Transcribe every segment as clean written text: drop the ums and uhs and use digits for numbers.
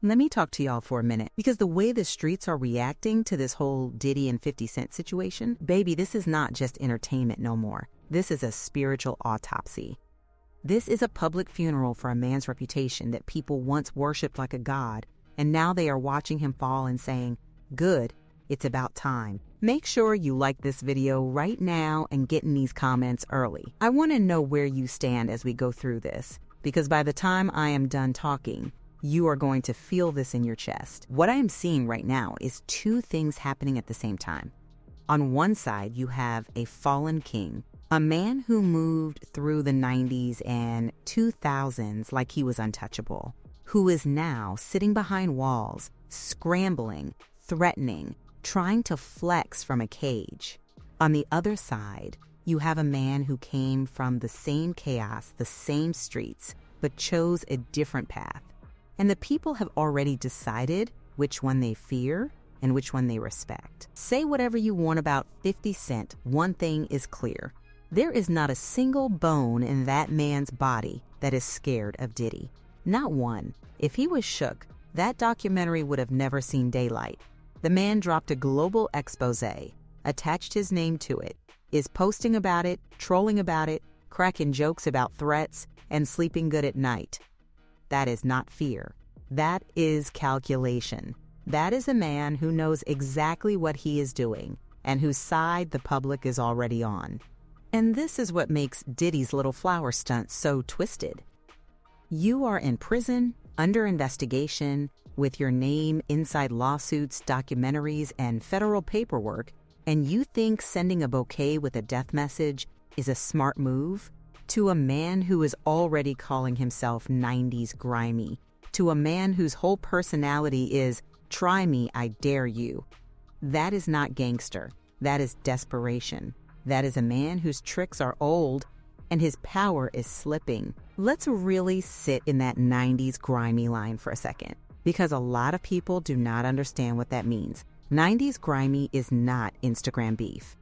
Let me talk to y'all for a minute, because the way the streets are reacting to this whole Diddy and 50 Cent situation, baby, this is not just entertainment no more. This is a spiritual autopsy. This is a public funeral for a man's reputation that people once worshipped like a god, and now they are watching him fall and saying, good, it's about time. Make sure you like this video right now and get in these comments early. I want to know where you stand as we go through this, because by the time I am done talking, you are going to feel this in your chest. What I am seeing right now is two things happening at the same time. On one side, you have a fallen king, a man who moved through the 90s and 2000s like he was untouchable, who is now sitting behind walls, scrambling, threatening, trying to flex from a cage. On the other side, you have a man who came from the same chaos, the same streets, but chose a different path. And the people have already decided which one they fear and which one they respect. Say whatever you want about 50 Cent, one thing is clear. There is not a single bone in that man's body that is scared of Diddy. Not one. If he was shook, that documentary would have never seen daylight. The man dropped a global expose, attached his name to it, is posting about it, trolling about it, cracking jokes about threats, and sleeping good at night. That is not fear. That is calculation. That is a man who knows exactly what he is doing and whose side the public is already on. And this is what makes Diddy's little flower stunt so twisted. You are in prison, under investigation, with your name inside lawsuits, documentaries, and federal paperwork, and you think sending a bouquet with a death message is a smart move? To a man who is already calling himself 90s grimy, to a man whose whole personality is, try me, I dare you. That is not gangster. That is desperation. That is a man whose tricks are old and his power is slipping. Let's really sit in that 90s grimy line for a second, because a lot of people do not understand what that means. 90s grimy is not Instagram beef.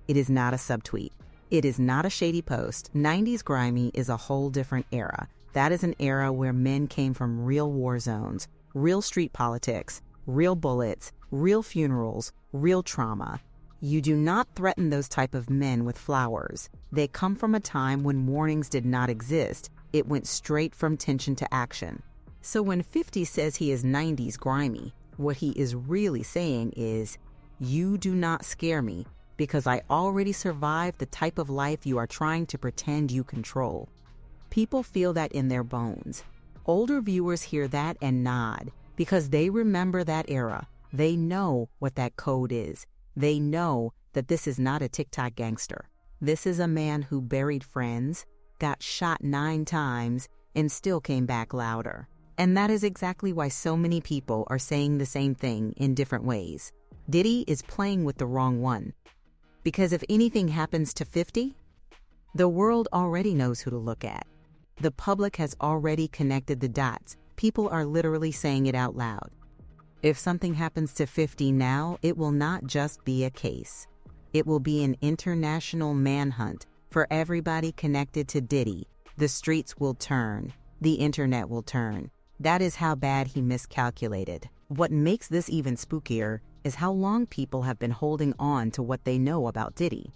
It is not a subtweet. It is not a shady post. 90s grimy is a whole different era. That is an era where men came from real war zones, real street politics, real bullets, real funerals, real trauma. You do not threaten those type of men with flowers. They come from a time when warnings did not exist. It went straight from tension to action. So when 50 says he is 90s grimy, what he is really saying is, you do not scare me, because I already survived the type of life you are trying to pretend you control. People feel that in their bones. Older viewers hear that and nod, because they remember that era. They know what that code is. They know that this is not a TikTok gangster. This is a man who buried friends, got shot 9 times, and still came back louder. And that is exactly why so many people are saying the same thing in different ways. Diddy is playing with the wrong one. Because if anything happens to 50, the world already knows who to look at. The public has already connected the dots. People are literally saying it out loud. If something happens to 50 now, it will not just be a case. It will be an international manhunt for everybody connected to Diddy. The streets will turn. The internet will turn. That is how bad he miscalculated. What makes this even spookier is how long people have been holding on to what they know about Diddy.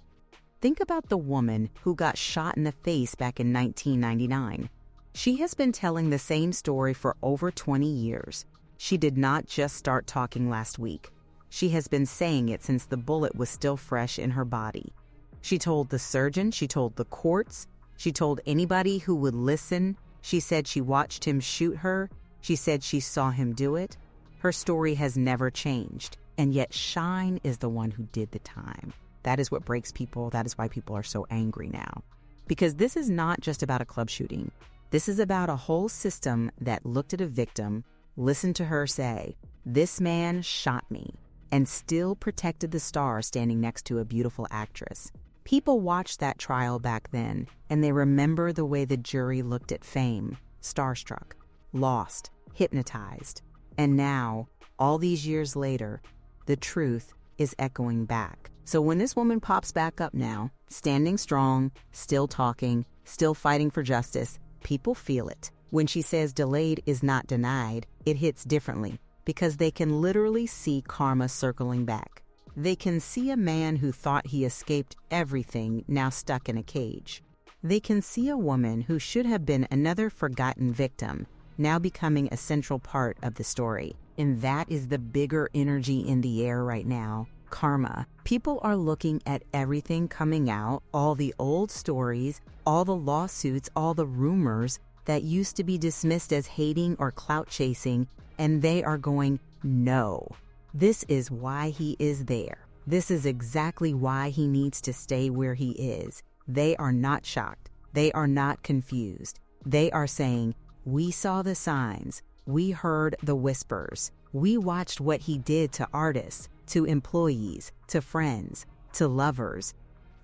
Think about the woman who got shot in the face back in 1999. She has been telling the same story for over 20 years. She did not just start talking last week. She has been saying it since the bullet was still fresh in her body. She told the surgeon, she told the courts, she told anybody who would listen. She said she watched him shoot her. She said she saw him do it. Her story has never changed. And yet Shine is the one who did the time. That is what breaks people. That is why people are so angry now. Because this is not just about a club shooting. This is about a whole system that looked at a victim, listened to her say, this man shot me, and still protected the star standing next to a beautiful actress. People watched that trial back then, and they remember the way the jury looked at fame, starstruck, lost, hypnotized. And now, all these years later, the truth is echoing back. So when this woman pops back up now, standing strong, still talking, still fighting for justice, people feel it. When she says delayed is not denied, it hits differently because they can literally see karma circling back. They can see a man who thought he escaped everything now stuck in a cage. They can see a woman who should have been another forgotten victim now becoming a central part of the story. And that is the bigger energy in the air right now. Karma. People are looking at everything coming out, all the old stories, all the lawsuits, all the rumors that used to be dismissed as hating or clout chasing, and they are going, no. This is why he is there. This is exactly why he needs to stay where he is. They are not shocked. They are not confused. They are saying, we saw the signs. We heard the whispers. We watched what he did to artists, to employees, to friends, to lovers.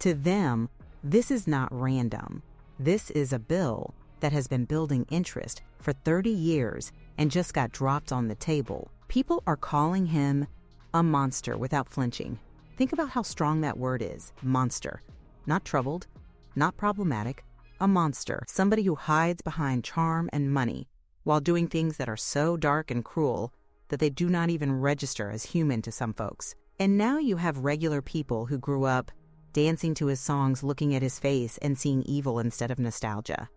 To them, this is not random. This is a bill that has been building interest for 30 years and just got dropped on the table. People are calling him a monster without flinching. Think about how strong that word is, monster. Not troubled, not problematic, a monster. Somebody who hides behind charm and money while doing things that are so dark and cruel that they do not even register as human to some folks. And now you have regular people who grew up dancing to his songs, looking at his face and seeing evil instead of nostalgia.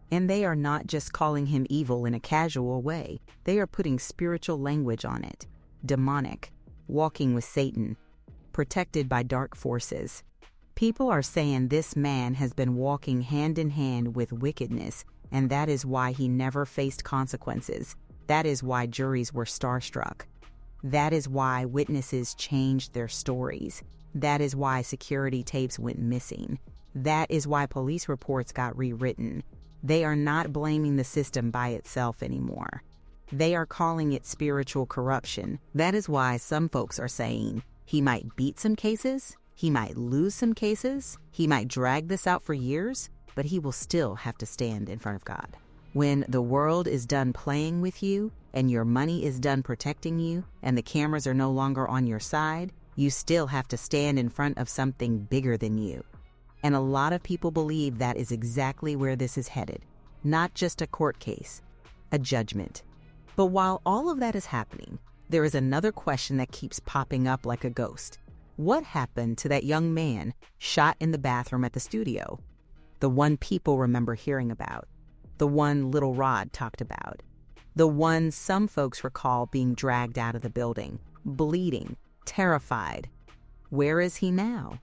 And they are not just calling him evil in a casual way. They are putting spiritual language on it. Demonic, walking with Satan, protected by dark forces. People are saying this man has been walking hand in hand with wickedness, and that is why he never faced consequences. That is why juries were starstruck. That is why witnesses changed their stories. That is why security tapes went missing. That is why police reports got rewritten. They are not blaming the system by itself anymore. They are calling it spiritual corruption. That is why some folks are saying he might beat some cases, he might lose some cases, he might drag this out for years, but he will still have to stand in front of God. When the world is done playing with you and your money is done protecting you and the cameras are no longer on your side, you still have to stand in front of something bigger than you. And a lot of people believe that is exactly where this is headed. Not just a court case, a judgment. But while all of that is happening, there is another question that keeps popping up like a ghost. What happened to that young man shot in the bathroom at the studio? The one people remember hearing about. The one Little Rod talked about. The one some folks recall being dragged out of the building, bleeding, terrified. Where is he now?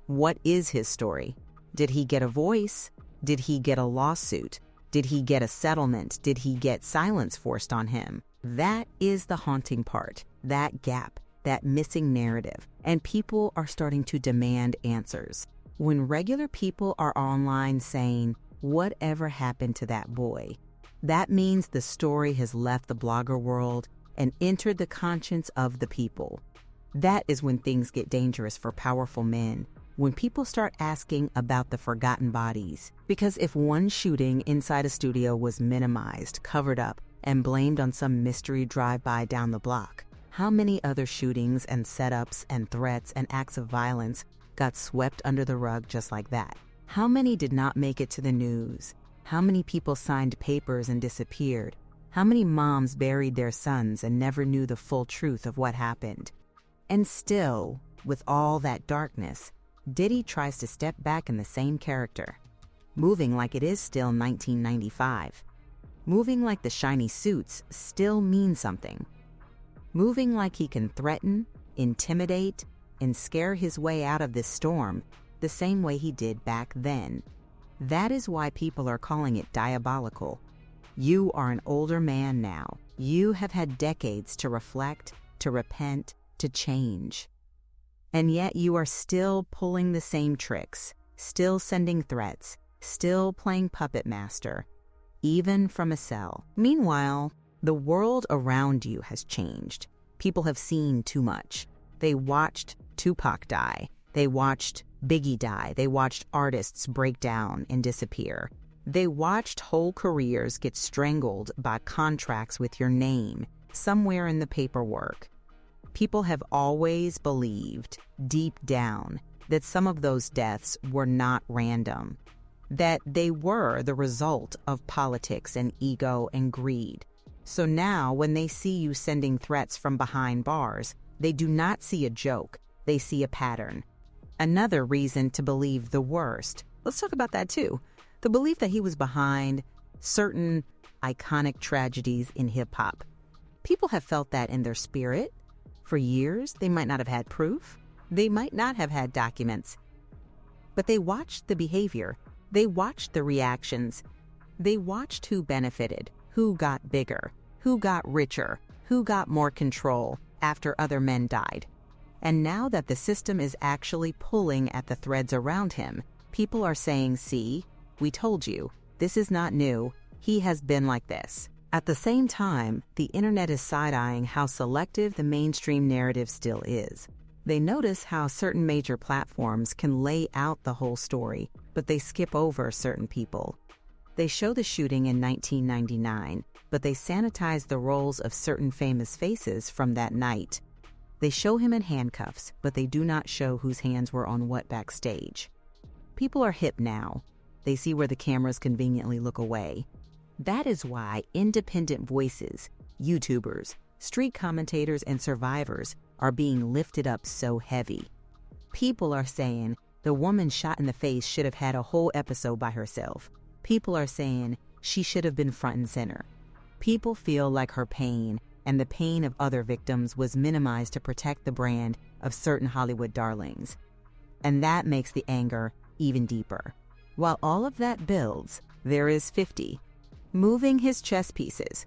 What is his story? Did he get a voice? Did he get a lawsuit? Did he get a settlement? Did he get silence forced on him? That is the haunting part, that gap, that missing narrative. And people are starting to demand answers. When regular people are online saying, whatever happened to that boy? That means the story has left the blogger world and entered the conscience of the people. That is when things get dangerous for powerful men. When people start asking about the forgotten bodies. Because if one shooting inside a studio was minimized, covered up, and blamed on some mystery drive-by down the block, how many other shootings and setups and threats and acts of violence got swept under the rug just like that? How many did not make it to the news? How many people signed papers and disappeared? How many moms buried their sons and never knew the full truth of what happened? And still, with all that darkness, Diddy tries to step back in the same character, moving like it is still 1995, moving like the shiny suits still mean something, moving like he can threaten, intimidate, and scare his way out of this storm the same way he did back then. That is why people are calling it diabolical. You are an older man now. You have had decades to reflect, to repent, to change. And yet you are still pulling the same tricks, still sending threats, still playing puppet master, even from a cell. Meanwhile, the world around you has changed. People have seen too much. They watched Tupac die. They watched Biggie die. They watched artists break down and disappear. They watched whole careers get strangled by contracts with your name somewhere in the paperwork. People have always believed, deep down, that some of those deaths were not random. that they were the result of politics and ego and greed. So now when they see you sending threats from behind bars, they do not see a joke, they see a pattern. Another reason to believe the worst. Let's talk about that too. The belief that he was behind certain iconic tragedies in hip-hop. People have felt that in their spirit. For years, they might not have had proof. They might not have had documents. But they watched the behavior. They watched the reactions. They watched who benefited, who got bigger, who got richer, who got more control after other men died. And now that the system is actually pulling at the threads around him, people are saying, see, we told you, this is not new, he has been like this. At the same time, the internet is side-eyeing how selective the mainstream narrative still is. They notice how certain major platforms can lay out the whole story, but they skip over certain people. They show the shooting in 1999, but they sanitize the roles of certain famous faces from that night. They show him in handcuffs, but they do not show whose hands were on what backstage. People are hip now. They see where the cameras conveniently look away. That is why independent voices, YouTubers, street commentators, and survivors are being lifted up so heavy. People are saying the woman shot in the face should have had a whole episode by herself. People are saying she should have been front and center. People feel like her pain and the pain of other victims was minimized to protect the brand of certain Hollywood darlings. And that makes the anger even deeper. While all of that builds, there is 50, moving his chess pieces.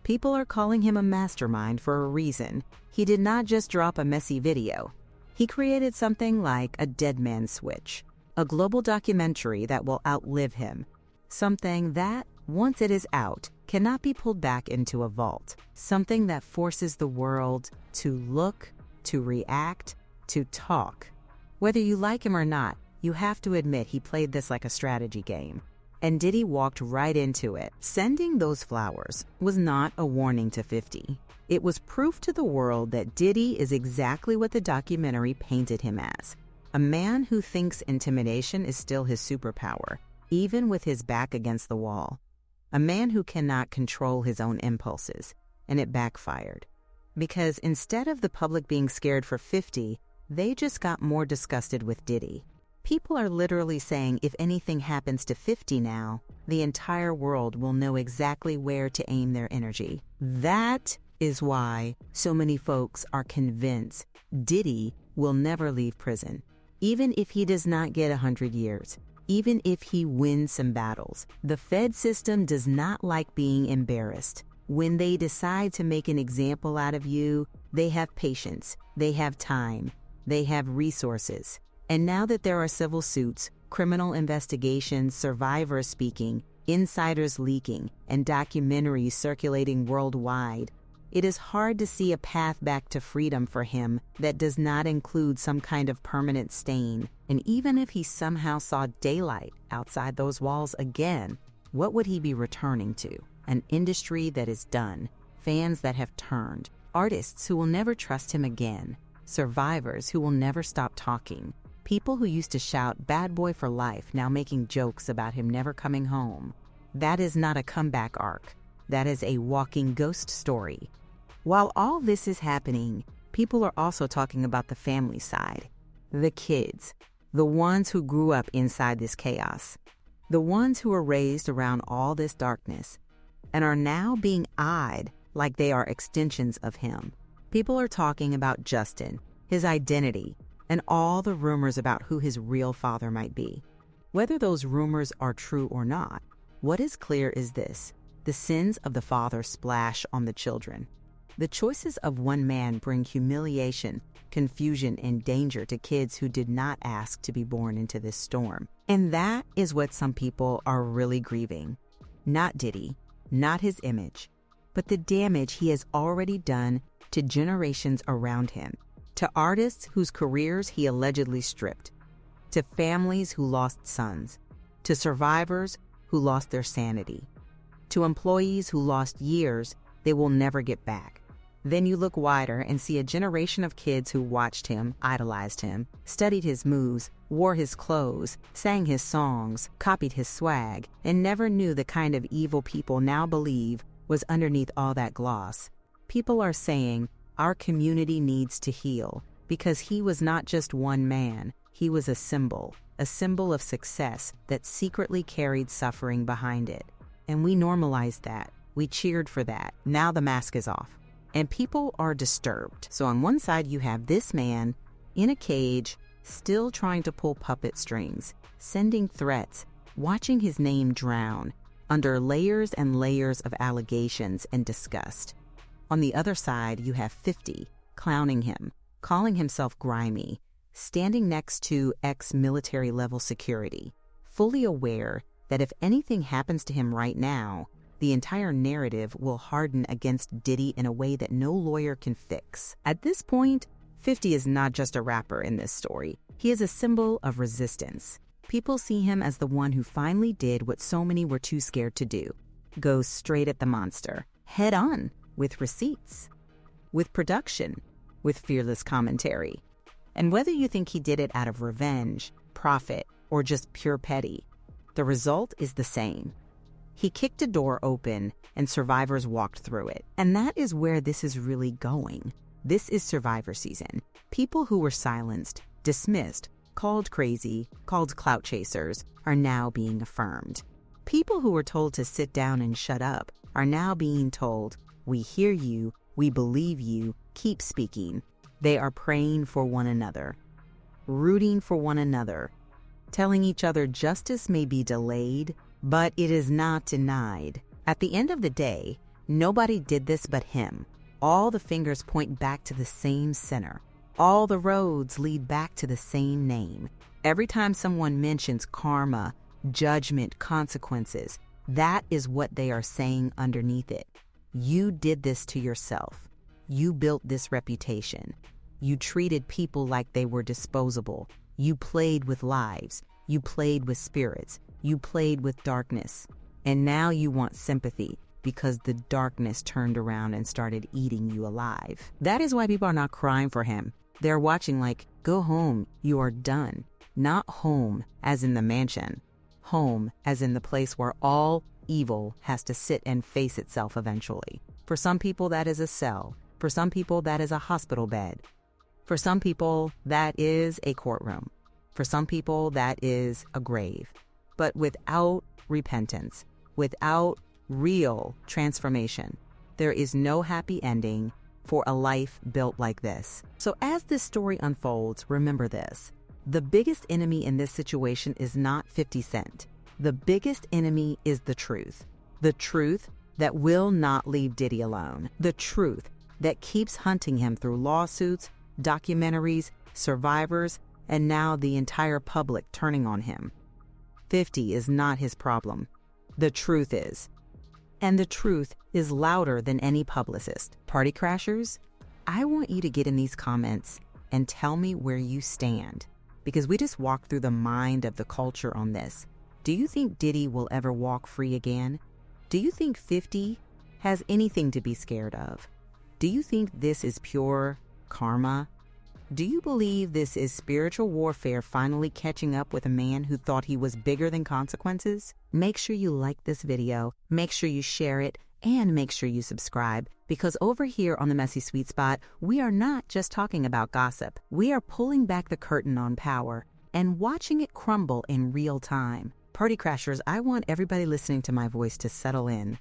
People are calling him a mastermind for a reason. He did not just drop a messy video. He created something like a dead man switch, a global documentary that will outlive him. Something that, once it is out, cannot be pulled back into a vault. Something that forces the world to look, to react, to talk. Whether you like him or not, you have to admit he played this like a strategy game. And Diddy walked right into it. Sending those flowers was not a warning to 50. It was proof to the world that Diddy is exactly what the documentary painted him as. A man who thinks intimidation is still his superpower, even with his back against the wall. A man who cannot control his own impulses, and it backfired. Because instead of the public being scared for 50, they just got more disgusted with Diddy. People are literally saying if anything happens to 50 now, the entire world will know exactly where to aim their energy. That is why so many folks are convinced Diddy will never leave prison. Even if he does not get 100 years, even if he wins some battles, the Fed system does not like being embarrassed. When they decide to make an example out of you, they have patience, they have time, they have resources. And now that there are civil suits, criminal investigations, survivors speaking, insiders leaking, and documentaries circulating worldwide, it is hard to see a path back to freedom for him that does not include some kind of permanent stain. And even if he somehow saw daylight outside those walls again, what would he be returning to? An industry that is done, fans that have turned, artists who will never trust him again, survivors who will never stop talking. People who used to shout "bad boy for life" now making jokes about him never coming home. That is not a comeback arc. That is a walking ghost story. While all this is happening, people are also talking about the family side. The kids. The ones who grew up inside this chaos. The ones who were raised around all this darkness and are now being eyed like they are extensions of him. People are talking about Justin, his identity, and all the rumors about who his real father might be. Whether those rumors are true or not, what is clear is this: the sins of the father splash on the children. The choices of one man bring humiliation, confusion, and danger to kids who did not ask to be born into this storm. And that is what some people are really grieving. Not Diddy, not his image, but the damage he has already done to generations around him. To artists whose careers he allegedly stripped, to families who lost sons, to survivors who lost their sanity, to employees who lost years they will never get back. Then you look wider and see a generation of kids who watched him, idolized him, studied his moves, wore his clothes, sang his songs, copied his swag, and never knew the kind of evil people now believe was underneath all that gloss. People are saying, our community needs to heal, because he was not just one man, he was a symbol of success that secretly carried suffering behind it. And we normalized that. We cheered for that. Now the mask is off. And people are disturbed. So on one side, you have this man in a cage, still trying to pull puppet strings, sending threats, watching his name drown under layers and layers of allegations and disgust. On the other side, you have 50 clowning him, calling himself grimy, standing next to ex-military level security, fully aware that if anything happens to him right now, the entire narrative will harden against Diddy in a way that no lawyer can fix. At this point, 50 is not just a rapper in this story. He is a symbol of resistance. People see him as the one who finally did what so many were too scared to do. Go straight at the monster, head on, with receipts, with production, with fearless commentary. And whether you think he did it out of revenge, profit, or just pure petty, the result is the same. He kicked a door open and survivors walked through it. And that is where this is really going. This is Survivor season. People who were silenced, dismissed, called crazy, called clout chasers, are now being affirmed. People who were told to sit down and shut up are now being told, we hear you, we believe you, keep speaking. They are praying for one another, rooting for one another, telling each other justice may be delayed, but it is not denied. At the end of the day, nobody did this but him. All the fingers point back to the same center. All the roads lead back to the same name. Every time someone mentions karma, judgment, consequences, that is what they are saying underneath it. You did this to yourself. You built this reputation. You treated people like they were disposable. You played with lives. You played with spirits. You played with darkness. And now you want sympathy because the darkness turned around and started eating you alive. That is why people are not crying for him. They're watching like, go home, you are done. Not home as in the mansion. Home as in the place where all evil has to sit and face itself eventually. For some people, that is a cell. For some people, that is a hospital bed. For some people, that is a courtroom. For some people, that is a grave. But without repentance, without real transformation, there is no happy ending for a life built like this. So as this story unfolds, remember this. The biggest enemy in this situation is not 50 Cent. The biggest enemy is the truth. The truth that will not leave Diddy alone. The truth that keeps hunting him through lawsuits, documentaries, survivors, and now the entire public turning on him. 50 is not his problem. The truth is. And the truth is louder than any publicist. Party crashers, I want you to get in these comments and tell me where you stand. Because we just walked through the mind of the culture on this. Do you think Diddy will ever walk free again? Do you think 50 has anything to be scared of? Do you think this is pure karma? Do you believe this is spiritual warfare finally catching up with a man who thought he was bigger than consequences? Make sure you like this video, make sure you share it, and make sure you subscribe, because over here on the Messy Sweet Spot, we are not just talking about gossip. We are pulling back the curtain on power and watching it crumble in real time. Party crashers, I want everybody listening to my voice to settle in.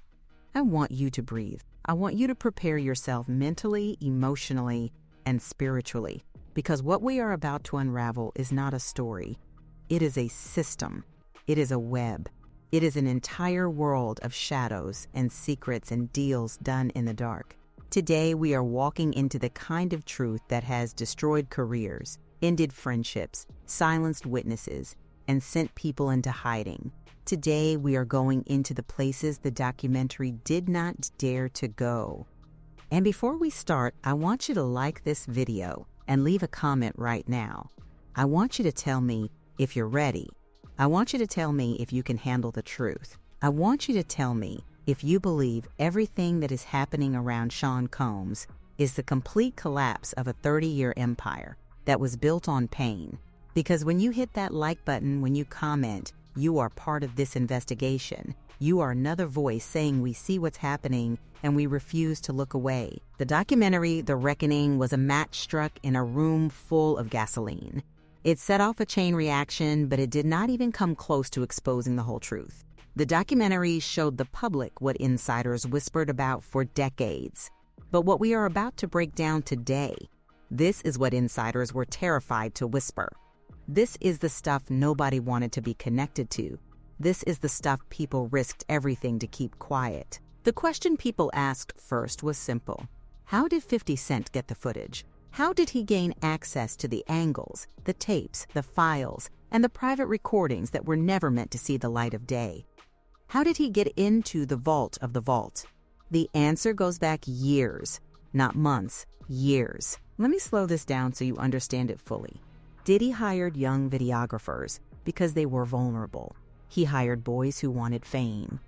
I want you to breathe. I want you to prepare yourself mentally, emotionally, and spiritually. Because what we are about to unravel is not a story. It is a system. It is a web. It is an entire world of shadows and secrets and deals done in the dark. Today, we are walking into the kind of truth that has destroyed careers, ended friendships, silenced witnesses, and sent people into hiding. Today, we are going into the places the documentary did not dare to go. And before we start, I want you to like this video and leave a comment right now. I want you to tell me if you're ready. I want you to tell me if you can handle the truth. I want you to tell me if you believe everything that is happening around Sean Combs is the complete collapse of a 30-year empire that was built on pain. Because when you hit that like button, when you comment, you are part of this investigation. You are another voice saying we see what's happening and we refuse to look away. The documentary, The Reckoning, was a match struck in a room full of gasoline. It set off a chain reaction, but it did not even come close to exposing the whole truth. The documentary showed the public what insiders whispered about for decades. But what we are about to break down today, this is what insiders were terrified to whisper. This is the stuff nobody wanted to be connected to. This is the stuff people risked everything to keep quiet. The question people asked first was simple. How did 50 Cent get the footage? How did he gain access to the angles, the tapes, the files, and the private recordings that were never meant to see the light of day? How did he get into the vault of the vault? The answer goes back years, not months, years. Let me slow this down so you understand it fully. Diddy hired young videographers because they were vulnerable. He hired boys who wanted fame.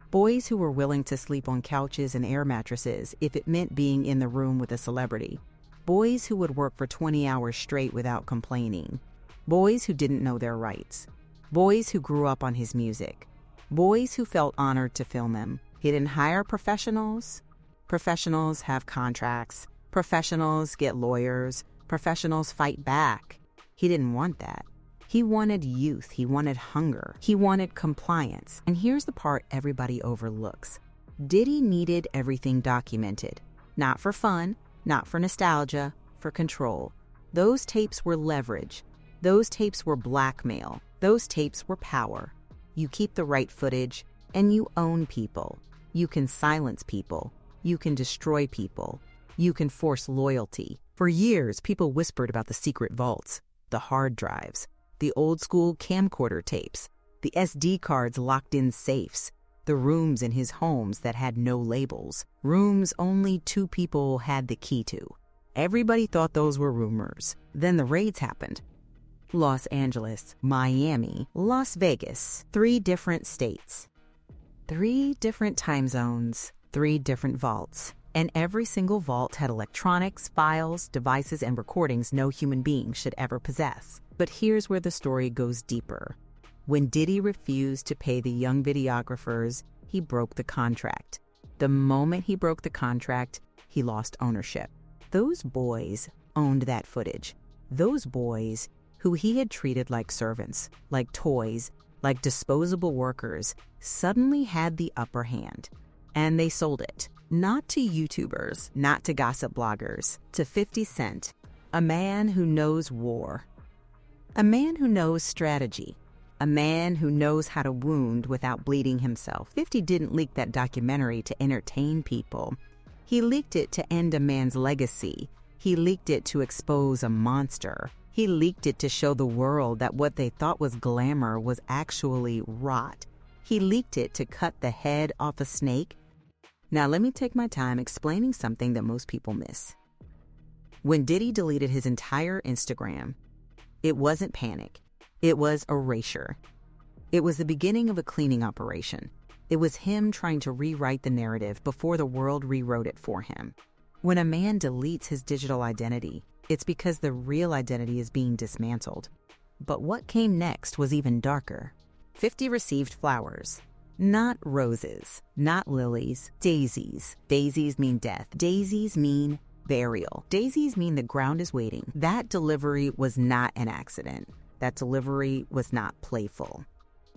Boys who were willing to sleep on couches and air mattresses if it meant being in the room with a celebrity. Boys who would work for 20 hours straight without complaining. Boys who didn't know their rights. Boys who grew up on his music. Boys who felt honored to film him. He didn't hire professionals. Professionals have contracts. Professionals get lawyers. Professionals fight back. He didn't want that. He wanted youth. He wanted hunger. He wanted compliance. And here's the part everybody overlooks. Diddy needed everything documented. Not for fun, not for nostalgia, for control. Those tapes were leverage. Those tapes were blackmail. Those tapes were power. You keep the right footage, and you own people. You can silence people. You can destroy people. You can force loyalty. For years, people whispered about the secret vaults, the hard drives, the old-school camcorder tapes, the SD cards locked in safes, the rooms in his homes that had no labels, rooms only 2 people had the key to. Everybody thought those were rumors. Then the raids happened. Los Angeles, Miami, Las Vegas, 3 different states, 3 different time zones, 3 different vaults. And every single vault had electronics, files, devices, and recordings no human being should ever possess. But here's where the story goes deeper. When Diddy refused to pay the young videographers, he broke the contract. The moment he broke the contract, he lost ownership. Those boys owned that footage. Those boys, who he had treated like servants, like toys, like disposable workers, suddenly had the upper hand. And they sold it. Not to YouTubers, not to gossip bloggers, to 50 Cent, a man who knows war, a man who knows strategy, a man who knows how to wound without bleeding himself. 50 didn't leak that documentary to entertain people. He leaked it to end a man's legacy. He leaked it to expose a monster. He leaked it to show the world that what they thought was glamour was actually rot. He leaked it to cut the head off a snake. Now let me take my time explaining something that most people miss. When Diddy deleted his entire Instagram, it wasn't panic. It was erasure. It was the beginning of a cleaning operation. It was him trying to rewrite the narrative before the world rewrote it for him. When a man deletes his digital identity, it's because the real identity is being dismantled. But what came next was even darker. 50 received flowers. Not roses, not lilies, daisies. Daisies mean death. Daisies mean burial. Daisies mean the ground is waiting. That delivery was not an accident. That delivery was not playful.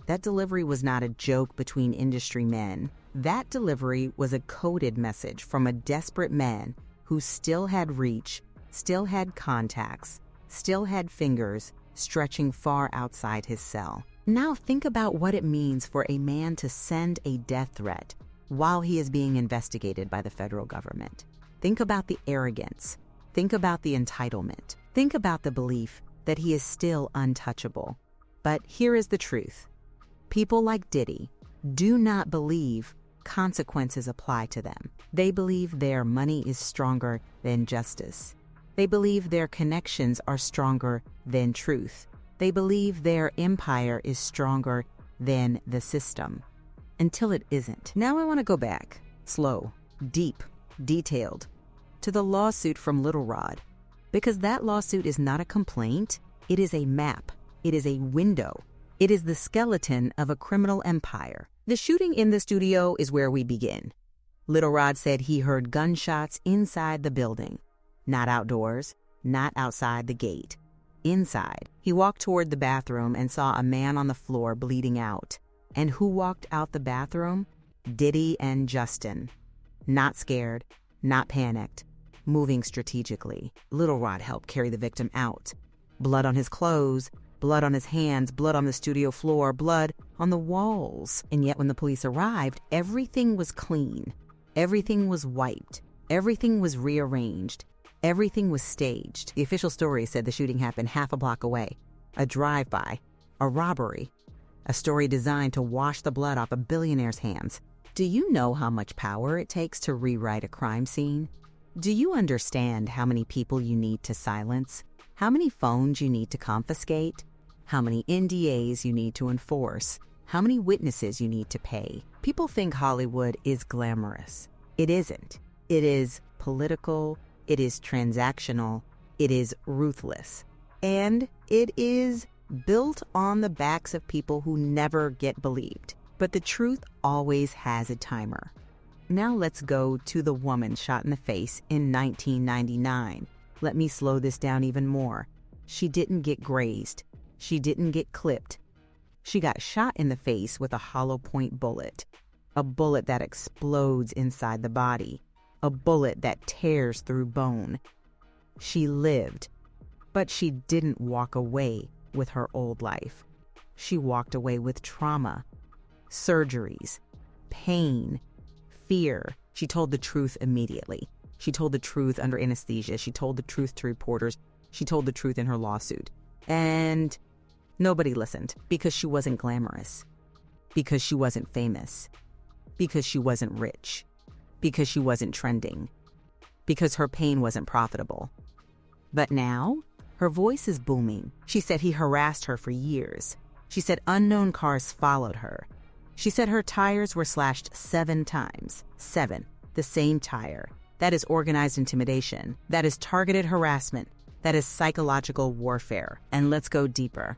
That delivery was not a joke between industry men. That delivery was a coded message from a desperate man who still had reach, still had contacts, still had fingers stretching far outside his cell. Now think about what it means for a man to send a death threat while he is being investigated by the federal government. Think about the arrogance. Think about the entitlement. Think about the belief that he is still untouchable. But here is the truth. People like Diddy do not believe consequences apply to them. They believe their money is stronger than justice. They believe their connections are stronger than truth. They believe their empire is stronger than the system, until it isn't. Now I want to go back, slow, deep, detailed, to the lawsuit from Little Rod. Because that lawsuit is not a complaint, it is a map, it is a window, it is the skeleton of a criminal empire. The shooting in the studio is where we begin. Little Rod said he heard gunshots inside the building. Not outdoors, not outside the gate. Inside, he walked toward the bathroom and saw a man on the floor bleeding out. And who walked out the bathroom? Diddy and Justin. Not scared, not panicked, moving strategically. Little Rod helped carry the victim out. Blood on his clothes, blood on his hands, blood on the studio floor, blood on the walls. And yet when the police arrived, everything was clean. Everything was wiped. Everything was rearranged. Everything was staged. The official story said the shooting happened half a block away. A drive-by. A robbery. A story designed to wash the blood off a billionaire's hands. Do you know how much power it takes to rewrite a crime scene? Do you understand how many people you need to silence? How many phones you need to confiscate? How many NDAs you need to enforce? How many witnesses you need to pay? People think Hollywood is glamorous. It isn't. It is political. It is transactional. It is ruthless. And it is built on the backs of people who never get believed. But the truth always has a timer. Now let's go to the woman shot in the face in 1999. Let me slow this down even more. She didn't get grazed. She didn't get clipped. She got shot in the face with a hollow point bullet. A bullet that explodes inside the body. A bullet that tears through bone. She lived, but she didn't walk away with her old life. She walked away with trauma, surgeries, pain, fear. She told the truth immediately. She told the truth under anesthesia. She told the truth to reporters. She told the truth in her lawsuit. And nobody listened because she wasn't glamorous, because she wasn't famous, because she wasn't rich, because she wasn't trending, because her pain wasn't profitable. But now, her voice is booming. She said he harassed her for years. She said unknown cars followed her. She said her tires were slashed 7 times. 7. The same tire. That is organized intimidation. That is targeted harassment. That is psychological warfare. And let's go deeper,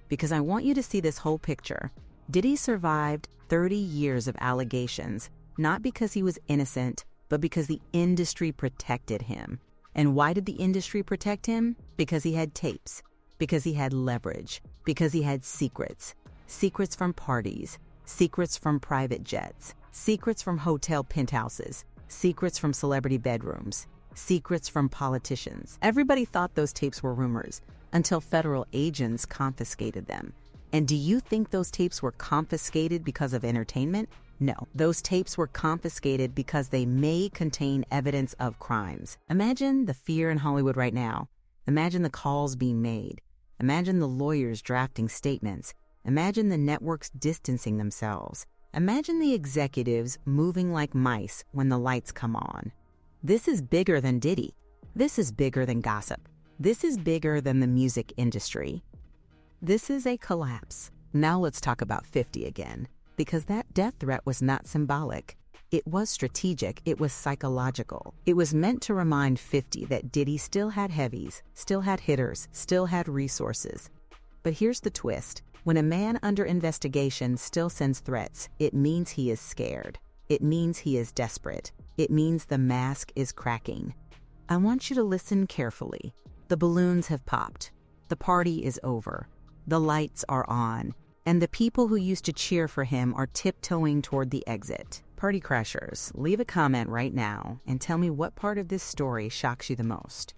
because I want you to see this whole picture. Diddy survived 30 years of allegations, not because he was innocent, but because the industry protected him. And why did the industry protect him? Because he had tapes, because he had leverage, because he had secrets. Secrets from parties, secrets from private jets, secrets from hotel penthouses, secrets from celebrity bedrooms, secrets from politicians. Everybody thought those tapes were rumors until federal agents confiscated them. And do you think those tapes were confiscated because of entertainment? No, those tapes were confiscated because they may contain evidence of crimes. Imagine the fear in Hollywood right now. Imagine the calls being made. Imagine the lawyers drafting statements. Imagine the networks distancing themselves. Imagine the executives moving like mice when the lights come on. This is bigger than Diddy. This is bigger than gossip. This is bigger than the music industry. This is a collapse. Now let's talk about 50 again, because that death threat was not symbolic. It was strategic. It was psychological. It was meant to remind 50 that Diddy still had heavies, still had hitters, still had resources. But here's the twist. When a man under investigation still sends threats, it means he is scared. It means he is desperate. It means the mask is cracking. I want you to listen carefully. The balloons have popped. The party is over. The lights are on. And the people who used to cheer for him are tiptoeing toward the exit. Party crashers, leave a comment right now and tell me what part of this story shocks you the most.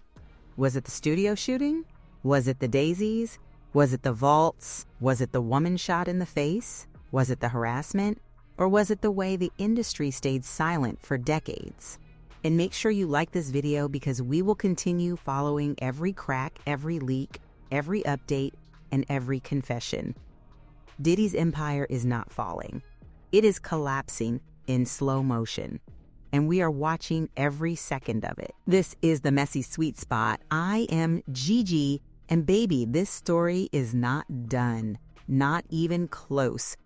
Was it the studio shooting? Was it the daisies? Was it the vaults? Was it the woman shot in the face? Was it the harassment? Or was it the way the industry stayed silent for decades? And make sure you like this video, because we will continue following every crack, every leak, every update, and every confession. Diddy's empire is not falling. It is collapsing in slow motion, and we are watching every second of it. This is the Messy Sweet Spot. I am Gigi, and baby, this story is not done. Not even close.